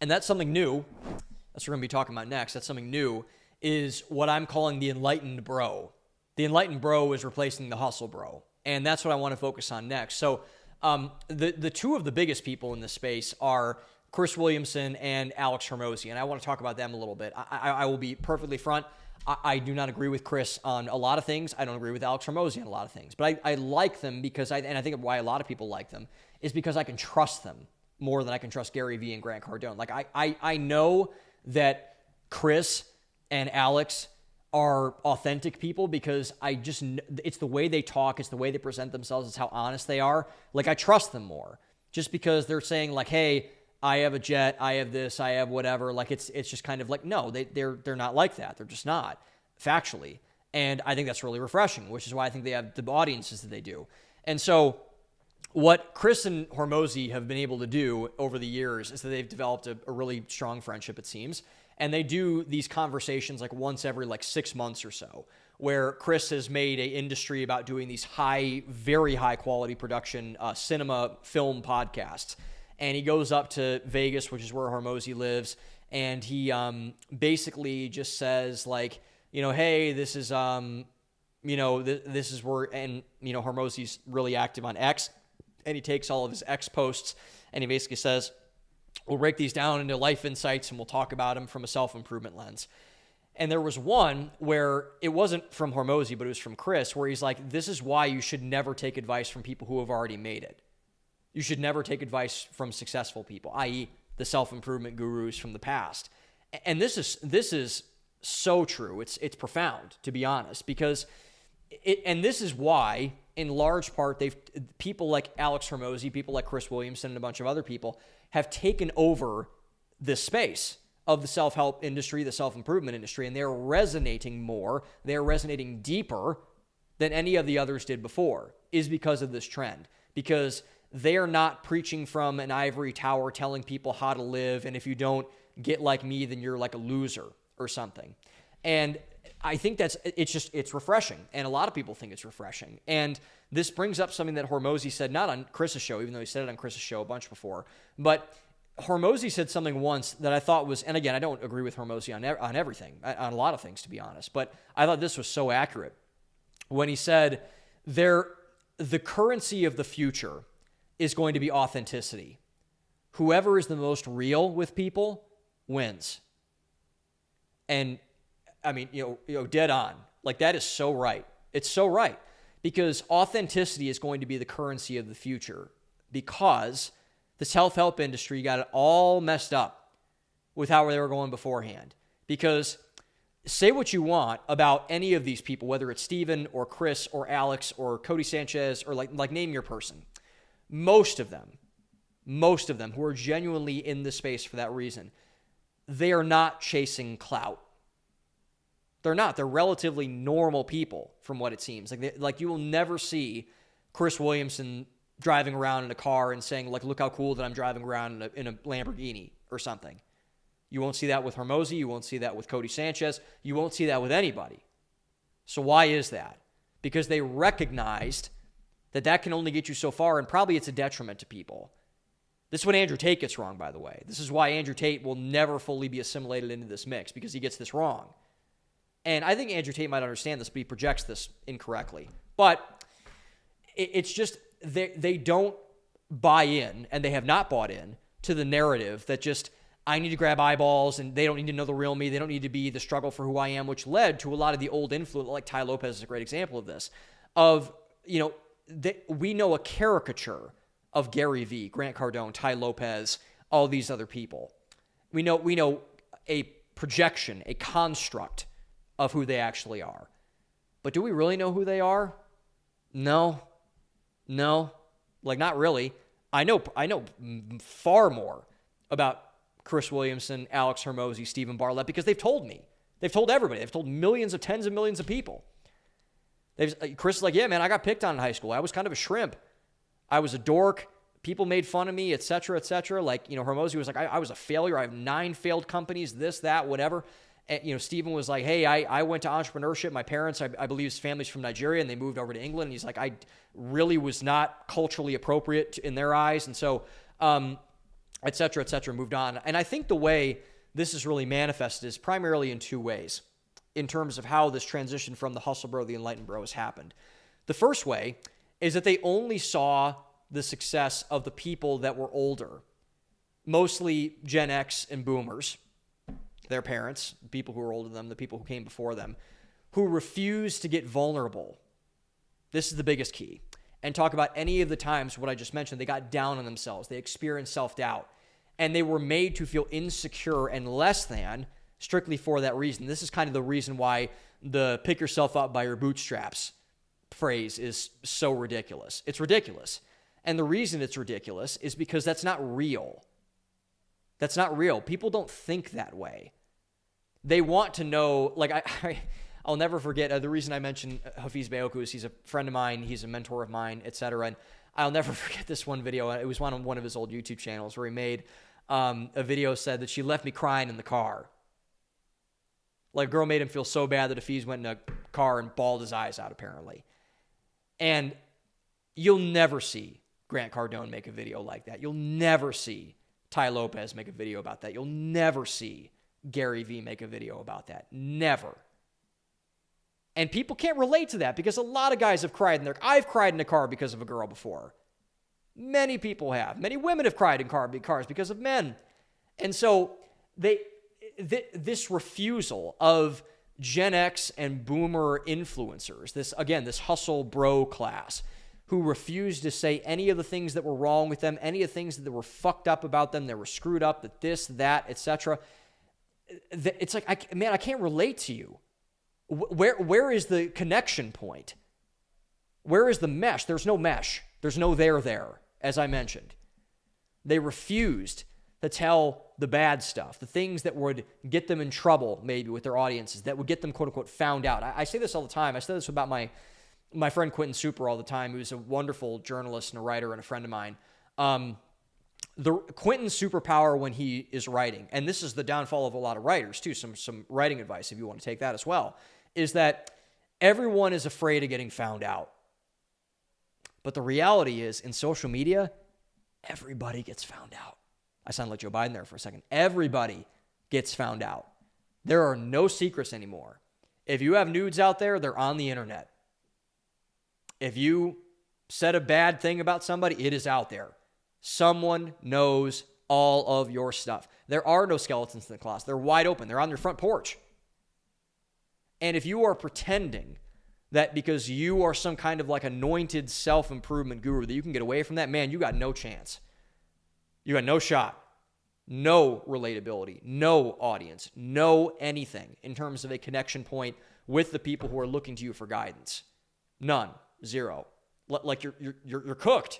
And that's something new. That's what we're going to be talking about next. That's something new is what I'm calling the enlightened bro. The enlightened bro is replacing the hustle bro. And that's what I want to focus on next. So the two of the biggest people in this space are Chris Williamson and Alex Hormozi. And I want to talk about them a little bit. I will be perfectly front. I do not agree with Chris on a lot of things. I don't agree with Alex Hormozi on a lot of things. But I like them because, and I think why a lot of people like them, is because I can trust them more than I can trust Gary Vee and Grant Cardone. Like, I know that Chris and Alex are authentic people because it's the way they talk, it's the way they present themselves, it's how honest they are. Like, I trust them more just because they're saying like, hey, I have a jet, I have this, I have whatever. Like, it's just kind of like, no, they're not like that. They're just not, factually. And I think that's really refreshing, which is why I think they have the audiences that they do. And so what Chris and Hormozi have been able to do over the years is that they've developed a really strong friendship, it seems. And they do these conversations like once every 6 months or so, where Chris has made an industry about doing these very high quality production cinema film podcasts. And he goes up to Vegas, which is where Hormozi lives, and he basically just says like, hey, this is this is where, and Hormozi's really active on X, and he takes all of his X posts and he basically says, we'll break these down into life insights and we'll talk about them from a self-improvement lens. And there was one where it wasn't from Hormozi, but it was from Chris, where he's like, this is why you should never take advice from people who have already made it. You should never take advice from successful people, i.e. the self-improvement gurus from the past. And this is so true. It's profound, to be honest, because and this is why, in large part, people like Alex Hormozi, people like Chris Williamson, and a bunch of other people have taken over this space of the self-help industry, the self-improvement industry, and they're resonating more, they're resonating deeper than any of the others did before, is because of this trend. Because they are not preaching from an ivory tower telling people how to live, and if you don't get like me, then you're like a loser or something. And I think it's refreshing, and a lot of people think it's refreshing. And this brings up something that Hormozi said, not on Chris's show, even though he said it on Chris's show a bunch before, but Hormozi said something once that I thought was, and again, I don't agree with Hormozi on everything, on a lot of things, to be honest, but I thought this was so accurate when he said, the currency of the future is going to be authenticity. Whoever is the most real with people wins. And I mean, dead on. Like, that is so right. It's so right. Because authenticity is going to be the currency of the future. Because the self-help industry got it all messed up with how they were going beforehand. Because say what you want about any of these people, whether it's Steven or Chris or Alex or Cody Sanchez or like name your person. Most of them who are genuinely in this space for that reason, they are not chasing clout. They're not. They're relatively normal people from what it seems. Like you will never see Chris Williamson driving around in a car and saying, like, look how cool that I'm driving around in a Lamborghini or something. You won't see that with Hormozi. You won't see that with Cody Sanchez. You won't see that with anybody. So why is that? Because they recognized that can only get you so far, and probably it's a detriment to people. This is what Andrew Tate gets wrong, by the way. This is why Andrew Tate will never fully be assimilated into this mix, because he gets this wrong. And I think Andrew Tate might understand this, but he projects this incorrectly. But it's just they don't buy in, and they have not bought in, to the narrative that just, I need to grab eyeballs, and they don't need to know the real me. They don't need to be the struggle for who I am, which led to a lot of the old influence, like Tai Lopez is a great example of this, of, we know a caricature of Gary Vee, Grant Cardone, Tai Lopez, all these other people. We know a projection, a construct of who they actually are. But do we really know who they are? No. Like, not really. I know far more about Chris Williamson, Alex Hormozi, Stephen Bartlett, because they've told me. They've told everybody. They've told tens of millions of people. Chris is like, yeah, man, I got picked on in high school. I was kind of a shrimp. I was a dork. People made fun of me, et cetera, et cetera. Like, Hormozi was like, I was a failure. I have 9 failed companies, this, that, whatever. And, Stephen was like, hey, I went to entrepreneurship. My parents, I believe his family's from Nigeria, and they moved over to England. And he's like, I really was not culturally appropriate in their eyes. And so et cetera, moved on. And I think the way this is really manifested is primarily in two ways in terms of how this transition from the hustle bro to the enlightened bro has happened. The first way is that they only saw the success of the people that were older, mostly Gen X and boomers, their parents, people who were older than them, the people who came before them, who refused to get vulnerable. This is the biggest key. And talk about any of the times, what I just mentioned, they got down on themselves. They experienced self-doubt. And they were made to feel insecure and less than strictly for that reason. This is kind of the reason why the pick yourself up by your bootstraps phrase is so ridiculous. It's ridiculous. And the reason it's ridiculous is because that's not real. That's not real. People don't think that way. They want to know, like I'll never forget the reason I mentioned Hafiz Bayoku is he's a friend of mine, he's a mentor of mine, etc. And I'll never forget this one video. It was on one of his old YouTube channels where he made a video said that she left me crying in the car. Like a girl made him feel so bad that Hafiz went in a car and bawled his eyes out apparently. And you'll never see Grant Cardone make a video like that. You'll never see Ty Lopez make a video about that. You'll never see Gary Vee make a video about that. Never. And people can't relate to that because a lot of guys have cried in their... I've cried in a car because of a girl before. Many people have. Many women have cried in cars because of men. And so this refusal of Gen X and boomer influencers, this hustle bro class, who refused to say any of the things that were wrong with them, any of the things that were fucked up about them, that were screwed up, that this, that, etc. It's like, I can't relate to you. Where is the connection point? Where is the mesh? There's no mesh. There's no there, as I mentioned. They refused to tell the bad stuff, the things that would get them in trouble maybe with their audiences, that would get them, quote unquote, found out. I say this all the time. I say this about my friend Quentin Super all the time, who's a wonderful journalist and a writer and a friend of mine. The Quentin's superpower when he is writing, and this is the downfall of a lot of writers too, some writing advice if you want to take that as well, is that everyone is afraid of getting found out. But the reality is, in social media, everybody gets found out. I sound like Joe Biden there for a second. Everybody gets found out. There are no secrets anymore. If you have nudes out there, they're on the internet. If you said a bad thing about somebody, it is out there. Someone knows all of your stuff. There are no skeletons in the closet. They're wide open. They're on your front porch. And if you are pretending that because you are some kind of like anointed self-improvement guru that you can get away from that, man, you got no chance. You got no shot. No relatability. No audience. No anything in terms of a connection point with the people who are looking to you for guidance. None. Zero. Like you're cooked.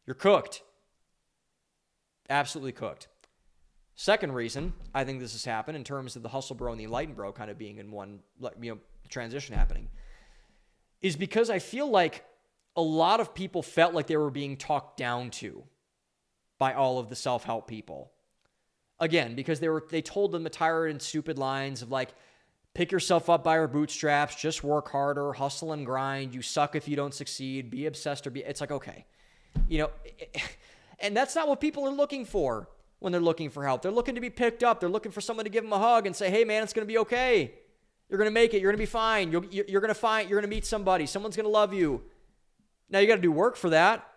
You're cooked. Absolutely cooked. Second reason I think this has happened in terms of the hustle bro and the enlightened bro kind of being in one, transition happening, is because I feel like a lot of people felt like they were being talked down to by all of the self-help people. Again, because they told them the tired and stupid lines of like, pick yourself up by your bootstraps, just work harder, hustle and grind, you suck if you don't succeed, be obsessed it's like, okay. And that's not what people are looking for when they're looking for help. They're looking to be picked up. They're looking for someone to give them a hug and say, hey man, it's going to be okay. You're going to make it. You're going to be fine. You're going to meet somebody. Someone's going to love you. Now you got to do work for that.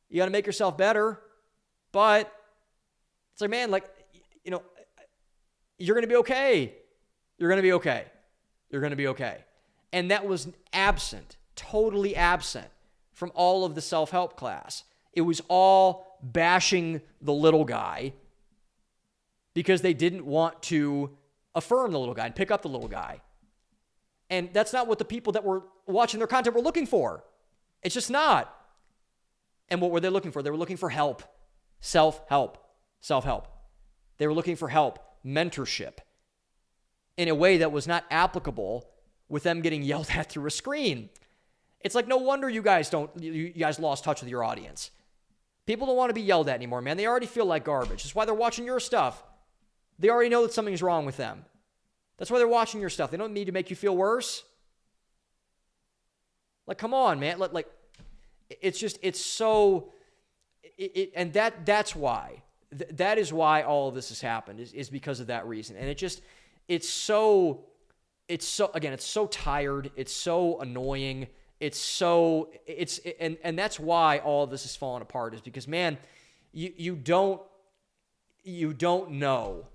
You got to make yourself better. But it's like, man, you're going to be okay. You're going to be okay. You're going to be okay. And that was absent, totally absent from all of the self-help class. It was all bashing the little guy because they didn't want to affirm the little guy and pick up the little guy. And that's not what the people that were watching their content were looking for. It's just not. And what were they looking for? They were looking for help. Self-help. They were looking for help, mentorship, in a way that was not applicable with them getting yelled at through a screen. It's like, no wonder you guys lost touch with your audience. People don't want to be yelled at anymore, man. They already feel like garbage. That's why they're watching your stuff. They already know that something's wrong with them. That's why they're watching your stuff. They don't need to make you feel worse. Like, come on, man. That's why that is why all of this has happened, is because of that reason. And it's so tired. It's so annoying. And that's why all of this is falling apart, is because, man, you don't know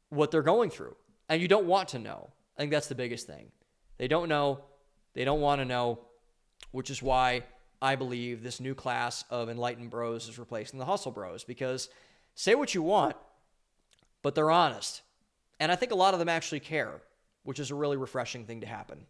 what they're going through, and you don't want to know. I think that's the biggest thing. They don't know. They don't want to know, which is why I believe this new class of enlightened bros is replacing the hustle bros, because say what you want, but they're honest. And I think a lot of them actually care, which is a really refreshing thing to happen.